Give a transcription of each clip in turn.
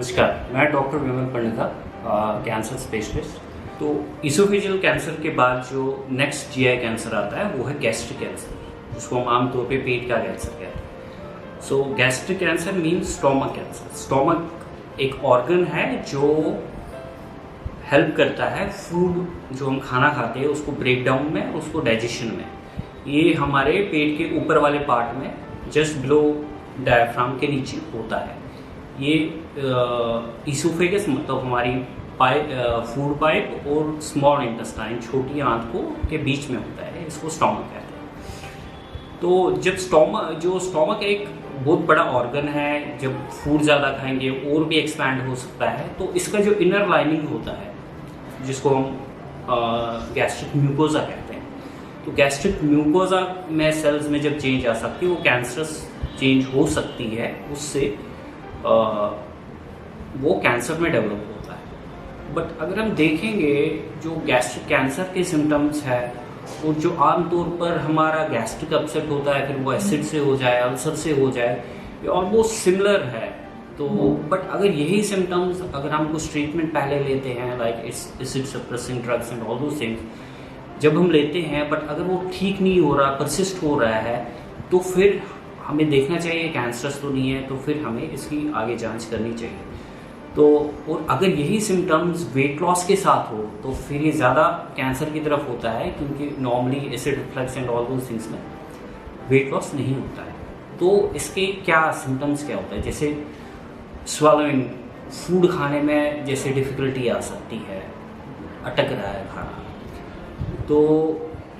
नमस्कार, मैं डॉक्टर विमल Pandita, cancer specialist. तो इसोफेजियल कैंसर के बाद जो नेक्स्ट जीआई कैंसर आता है वो है गैस्ट्रिक कैंसर, जिसको हम आमतौर पे पेट का कैंसर कहते हैं। So gastric cancer means stomach cancer. Stomach एक ऑर्गन है जो हेल्प करता है फूड जो हम खाना खाते हैं उसको ब्रेक डाउन में, उसको डाइजेशन में। ये हमारे पेट के ऊपर वाले पार्ट में जस्ट बिलो डायफ्राम के नीचे होता है। ये इसोफेगस मतलब हमारी फूड पाइप और स्मॉल इंटेस्टाइन छोटी आंतों के बीच में होता है, इसको स्टोमक कहते हैं। तो जब स्टोमक एक बहुत बड़ा ऑर्गन है, जब फूड ज़्यादा खाएंगे और भी एक्सपैंड हो सकता है। तो इसका जो इनर लाइनिंग होता है जिसको हम गैस्ट्रिक म्यूकोजा कहते हैं, तो गैस्ट्रिक म्यूकोजा में सेल्स में जब चेंज आ सकती है, वो कैंसरस चेंज हो सकती है, उससे वो कैंसर में डेवलप होता है। बट अगर हम देखेंगे जो गैस्ट्रिक कैंसर के सिम्टम्स है और जो आमतौर पर हमारा गैस्ट्रिक अपसेट होता है, फिर वो एसिड से हो जाए, अल्सर से हो जाए, ये ऑलमोस्ट सिमिलर है। तो बट अगर यही सिम्टम्स अगर हम कुछ ट्रीटमेंट पहले लेते हैं like acid suppressing drugs and all those things, जब हम लेते हैं बट अगर वो ठीक नहीं हो रहा, परसिस्ट हो रहा है, तो फिर हमें देखना चाहिए कैंसरस तो नहीं है, तो फिर हमें इसकी आगे जांच करनी चाहिए। तो और अगर यही सिम्टम्स वेट लॉस के साथ हो तो फिर ये ज़्यादा कैंसर की तरफ होता है, क्योंकि normally acid reflux and all those things में वेट लॉस नहीं होता है। तो इसके क्या सिम्टम्स क्या होता है, जैसे स्वेलोइंग, फूड खाने में जैसे डिफ़िकल्टी आ सकती है, अटक रहा है खाना, तो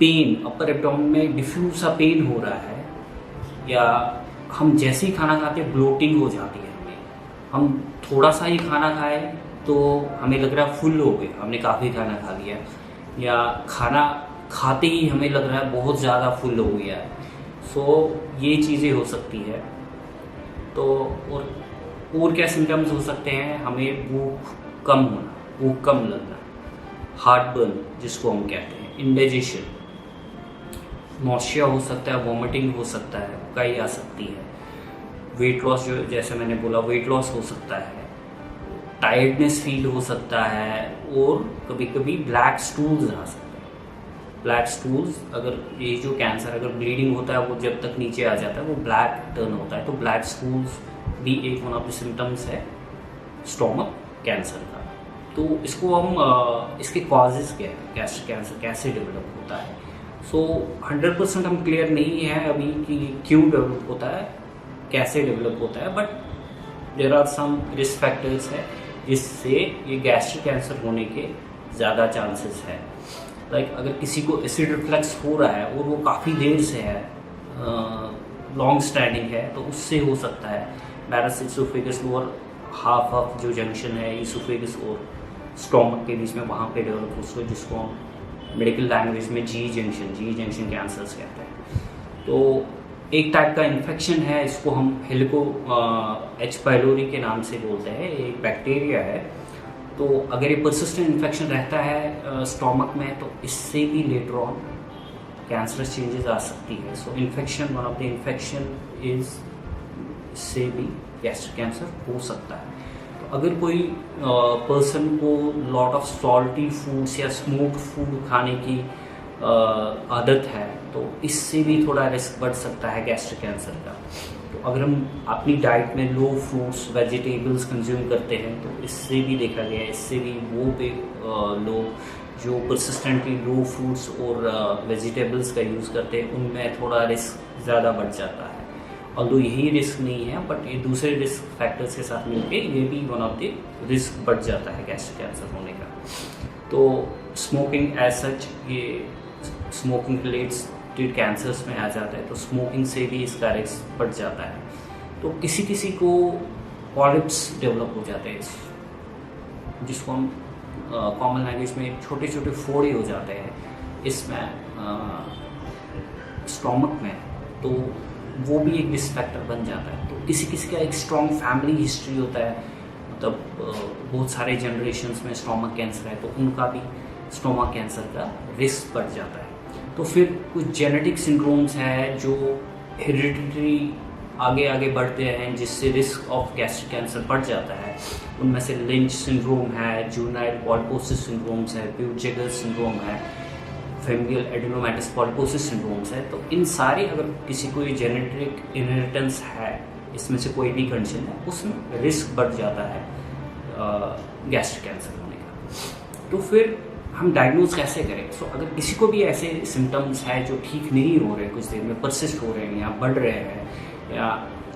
पेन, अपर एब्डोमेन में डिफ्यूज सा पेन हो रहा है, या हम जैसे ही खाना खाते हैं ब्लोटिंग हो जाती है, हम थोड़ा सा ही खाना खाए तो हमें लग रहा है फुल हो गए, हमने काफ़ी खाना खा लिया, या खाना खाते ही हमें लग रहा है बहुत ज़्यादा फुल हो गया है। सो ये चीज़ें हो सकती है। तो और क्या सिम्टम्स हो सकते हैं, हमें भूख कम होना, भूख कम लगना, हार्टबर्न जिसको हम कहते हैं, इंडाइजेशन, नॉशिया हो सकता है, वॉमिटिंग हो सकता है, कई आ सकती है, वेट लॉस जो जैसे मैंने बोला वेट लॉस हो सकता है, टायर्डनेस फील हो सकता है, और कभी कभी ब्लैक स्टूल्स आ सकते हैं। ब्लैक स्टूल्स, अगर ये जो कैंसर अगर ब्लीडिंग होता है वो जब तक नीचे आ जाता है वो ब्लैक टर्न होता है, तो ब्लैक स्टूल्स भी एक वन ऑफ द सिम्टम्स है स्टोमक कैंसर का। तो इसको हम इसके कॉजेज़ क्या है, गैस्ट्रिक कैंसर कैसे डेवलप होता है। सो 100% हम क्लियर नहीं है अभी कि क्यों डेवलप होता है, कैसे डेवलप होता है, but there are some risk factors है जिससे ये गैस्ट्रिक कैंसर होने के ज़्यादा चांसेस है। लाइक अगर किसी को एसिड रिफ्लक्स हो रहा है और वो काफ़ी देर से है, लॉन्ग स्टैंडिंग है, तो उससे हो सकता है। बैरस इसोफेगस लोअर हाफ ऑफ जो जंक्शन है इसोफेगस और स्टोमक के बीच में, वहाँ पे डेवलप उसको, जिसको हम मेडिकल लैंग्वेज में जी जंक्शन कैंसर्स कहते हैं। तो एक टाइप का इन्फेक्शन है, इसको हम हेलिको एच पाइलोरी के नाम से बोलते हैं, एक बैक्टीरिया है। तो अगर ये परसिस्टेंट इन्फेक्शन रहता है स्टोमक में, तो इससे भी लेटर ऑन कैंसरस चेंजेस आ सकती है। So infection, one of the infection is, इससे भी गैस्ट्रिक कैंसर हो सकता है। तो अगर कोई पर्सन को लॉट ऑफ सॉल्टी फूड्स या स्मोक्ड फूड खाने की आदत है, तो इससे भी थोड़ा रिस्क बढ़ सकता है गैस्ट्रिक कैंसर का। तो अगर हम अपनी डाइट में लो फ्रूट्स वेजिटेबल्स कंज्यूम करते हैं, तो इससे भी देखा गया है, इससे भी वो पे लोग जो परसिस्टेंटली लो फ्रूट्स और वेजिटेबल्स का यूज़ करते हैं, उनमें थोड़ा रिस्क ज़्यादा बढ़ जाता है। ऑल्दो यही रिस्क नहीं है, बट ये दूसरे रिस्क फैक्टर्स के साथ मिलके ये भी वन ऑफ द रिस्क बढ़ जाता है गैस्ट्रिक कैंसर होने का। तो स्मोकिंग एज सच, ये स्मोकिंग रिलेटेड कैंसर्स में आ जाता है, तो स्मोकिंग से भी इसका रिस्क बढ़ जाता है। तो किसी किसी को पॉलिप्स डेवलप हो जाते हैं, जिसको हम कॉमन लैंग्वेज में छोटे छोटे फोड़े हो जाते हैं इसमें स्टोमक में, तो वो भी एक रिस्क फैक्टर बन जाता है। तो किसी किसी का एक स्ट्रॉन्ग फैमिली हिस्ट्री होता है, मतलब बहुत सारे जनरेशन्स में स्टोमक कैंसर है, तो उनका भी स्टोमक कैंसर का रिस्क बढ़ जाता है। तो फिर कुछ जेनेटिक सिंड्रोम्स हैं जो हेरिडिटरी आगे आगे बढ़ते हैं जिससे रिस्क ऑफ गैस्ट्रिक कैंसर बढ़ जाता है। उनमें से लिंच सिंड्रोम है, जूनाइल पॉलिपोसिस सिंड्रोम्स है, प्यूजेगल सिंड्रोम है, फेमियल एडिनोमाइटिस पॉलिपोसिस सिंड्रोम्स है। तो इन सारे अगर किसी को ये जेनेटिक इनहेरिटेंस है, इसमें से कोई भी कंडीशन है, उसमें रिस्क बढ़ जाता है गैस्ट्रिक कैंसर होने का। तो फिर हम डायग्नोज कैसे करें? सो अगर किसी को भी ऐसे सिम्टम्स है जो ठीक नहीं हो रहे, कुछ देर में परसिस्ट हो रहे हैं या बढ़ रहे हैं, या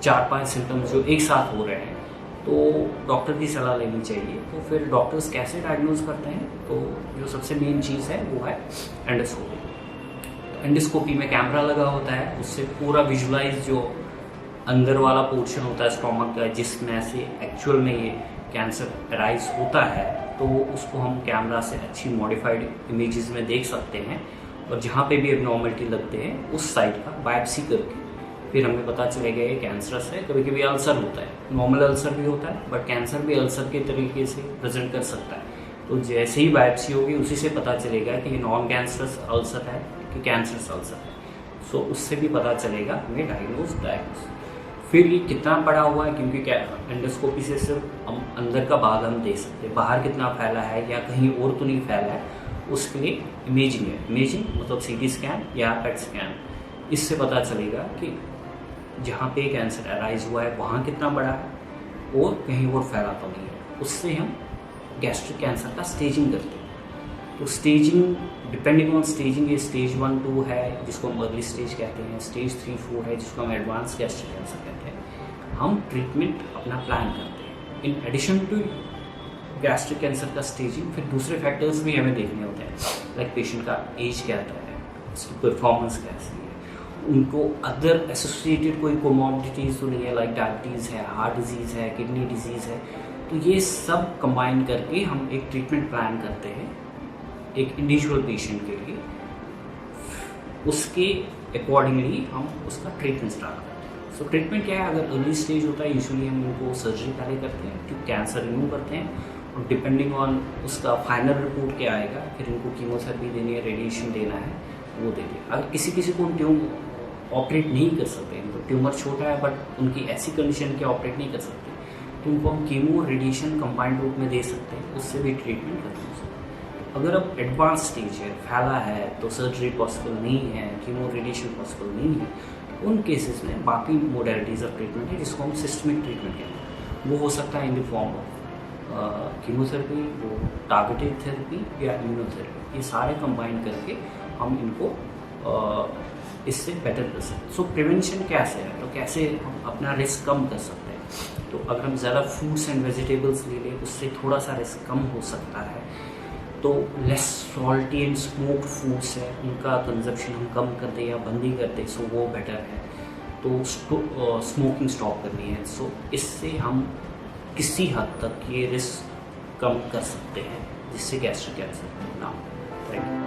4-5 सिम्टम्स जो एक साथ हो रहे हैं, तो डॉक्टर की सलाह लेनी चाहिए। तो फिर डॉक्टर्स कैसे डायग्नोज करते हैं? तो जो सबसे मेन चीज़ है वो है एंडोस्कोपी। तो एंडोस्कोपी में कैमरा लगा होता है, उससे पूरा विजुलाइज जो अंदर वाला पोर्शन होता है स्टोमक का, जिसमें से एक्चुअल में ये कैंसर अराइज होता है, तो उसको हम कैमरा से अच्छी मॉडिफाइड इमेजेस में देख सकते हैं। और जहाँ पे भी एबनॉर्मलिटी लगते हैं उस साइड का बायोप्सी करके फिर हमें पता चलेगा ये कैंसरस है। कभी कभी अल्सर होता है, नॉर्मल अल्सर भी होता है, बट कैंसर भी अल्सर के तरीके से प्रेजेंट कर सकता है। तो जैसे ही बायोप्सी होगी उसी से पता चलेगा कि ये नॉन कैंसरस अल्सर है कि कैंसरस अल्सर है। सो उससे भी पता चलेगा हमें डायग्नोज। फिर ये कितना पड़ा हुआ है, क्योंकि क्या एंडोस्कोपी से सिर्फ हम अंदर का भाग हम देख सकते हैं, बाहर कितना फैला है या कहीं और तो नहीं फैला है, उसके लिए इमेजिंग है। इमेजिंग मतलब सीटी स्कैन या पेट स्कैन, इससे पता चलेगा कि जहाँ पे कैंसर अराइज हुआ है वहाँ कितना बड़ा है और कहीं और फैला तो नहीं है। उससे हम गैस्ट्रिक कैंसर का स्टेजिंग करते हैं। तो स्टेजिंग डिपेंडिंग ऑन स्टेजिंग, ये स्टेज 1-2 है जिसको हम अर्ली स्टेज कहते हैं, स्टेज 3-4 है जिसको हम एडवांस गैस्ट्रिक कैंसर कहते हैं। हम ट्रीटमेंट अपना प्लान करते हैं। In addition to gastric cancer का स्टेजिंग, फिर दूसरे फैक्टर्स भी हमें देखने होते हैं, लाइक पेशेंट का एज क्या है, उसकी परफॉर्मेंस कैसी है, उनको अदर एसोसिएटेड कोई कोमॉर्बिडिटीज़ तो नहीं है, लाइक डायबिटीज़ है, हार्ट डिजीज़ है, किडनी डिजीज़ है। तो ये सब कंबाइन करके हम एक ट्रीटमेंट प्लान करते हैं एक इंडिविजुअल पेशेंट के लिए। उसके अकॉर्डिंगली हम उसका ट्रीटमेंट स्टार्ट करते हैं। सो ट्रीटमेंट क्या है? अगर अर्ली स्टेज होता है यूजुअली हम उनको सर्जरी पहले करते हैं, क्योंकि कैंसर रिमूव करते हैं, और डिपेंडिंग ऑन उसका फाइनल रिपोर्ट क्या आएगा, फिर उनको कीमोथेरेपी देनी है, रेडिएशन देना है, वो देते हैं। अगर किसी किसी को ट्यूमर ऑपरेट नहीं कर सकते, तो ट्यूमर छोटा है बट उनकी ऐसी कंडीशन के ऑपरेट नहीं कर सकते, तो उनको हम कीमो रेडिएशन कंबाइंड रूप में दे सकते हैं, उससे भी ट्रीटमेंट खत्म हो सकता है। अगर अब एडवांस स्टेज है, फैला है, तो सर्जरी पॉसिबल नहीं है, कीमो रेडिएशन पॉसिबल नहीं है, उन केसेस में बाकी मोडेलिटीज़ ऑफ ट्रीटमेंट है जिसको हम सिस्टमिक ट्रीटमेंट कहते हैं। वो हो सकता है in the form of chemotherapy, वो टारगेटेड थेरेपी या इम्यूनोथेरेपी, ये सारे कंबाइन करके हम इनको इससे बेटर कर सकते हैं। सो प्रिवेंशन कैसे है, तो कैसे हम अपना रिस्क कम कर सकते हैं? तो अगर हम ज़्यादा फ्रूट्स एंड वेजिटेबल्स ले लें, उससे थोड़ा सा रिस्क कम हो सकता है। तो less salty and smoked foods है, उनका कंजप्शन हम कम कर दें या बंद ही कर दें, सो वो बेटर है। तो स्मोकिंग स्टॉप करनी है। सो इससे हम किसी हद तक ये रिस्क कम कर सकते हैं जिससे गैस्ट्रिक कैंसर ना हो। Thank you.